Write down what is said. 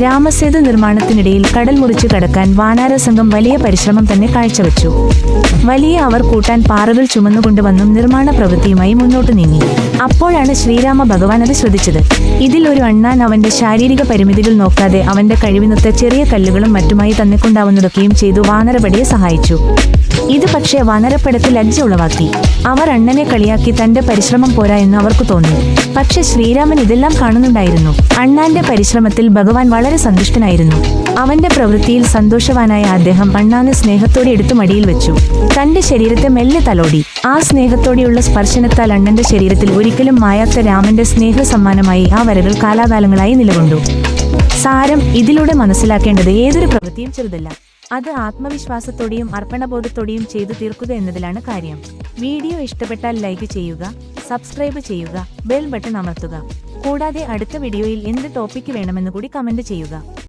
രാമസേതു നിർമ്മാണത്തിനിടയിൽ കടൽ മുറിച്ചു കടക്കാൻ വാനര സംഘം വലിയ പരിശ്രമം തന്നെ കാഴ്ചവെച്ചു. വലിയ അവർ കൂട്ടാൻ പാറകൾ ചുമന്നുകൊണ്ടുവന്നും നിർമ്മാണ പ്രവൃത്തിയുമായി മുന്നോട്ടു നീങ്ങി. അപ്പോഴാണ് ശ്രീരാമ ഭഗവാൻ അത് ശ്രദ്ധിച്ചത്. ഇതിൽ ഒരു അണ്ണാൻ അവന്റെ ശാരീരിക പരിമിതികൾ നോക്കാതെ അവന്റെ കഴിവിനൊത്ത ചെറിയ കല്ലുകളും മറ്റുമായി തന്നെക്കൊണ്ടാവുന്നതൊക്കെയും ചെയ്തു വാനരപടയെ സഹായിച്ചു. ഇത് പക്ഷേ വാനരപ്പടയ്ക്ക് ലജ്ജ ഉളവാക്കി. അവർ അണ്ണനെ കളിയാക്കി തന്റെ പരിശ്രമം പോരാ എന്ന് അവർക്ക് തോന്നി. പക്ഷെ ശ്രീരാമൻ ഇതെല്ലാം കാണുന്നുണ്ടായിരുന്നു. അണ്ണാന്റെ പരിശ്രമത്തിൽ ഭഗവാൻ വളരെ സന്തുഷ്ടനായിരുന്നു. അവന്റെ പ്രവൃത്തിയിൽ സന്തോഷവാനായ അദ്ദേഹം അണ്ണാനെ സ്നേഹത്തോടെ എടുത്തു മടിയിൽ വെച്ചു. തന്റെ ശരീരത്തെ മെല്ലെ തലോടി. ആ സ്നേഹത്തോടെയുള്ള സ്പർശനത്താൽ അണ്ണന്റെ ശരീരത്തിൽ ഒരിക്കലും മായാത്ത രാമന്റെ സ്നേഹ സമ്മാനമായി ആ വരകൾ കാലാകാലങ്ങളായി നിലകൊണ്ടു. സാരം: ഇതിലൂടെ മനസ്സിലാക്കേണ്ടത് ഏതൊരു പ്രവൃത്തിയും ചെറുതല്ല, അത് ആത്മവിശ്വാസത്തോടെയും അർപ്പണബോധത്തോടെയും ചെയ്തു തീർക്കുക എന്നതിലാണ് കാര്യം. വീഡിയോ ഇഷ്ടപ്പെട്ടാൽ ലൈക്ക് ചെയ്യുക, സബ്സ്ക്രൈബ് ചെയ്യുക, ബെൽ ബട്ടൺ അമർത്തുക. കൂടാതെ അടുത്ത വീഡിയോയിൽ എന്ത് ടോപ്പിക്ക് വേണമെന്ന് കൂടി കമന്റ് ചെയ്യുക.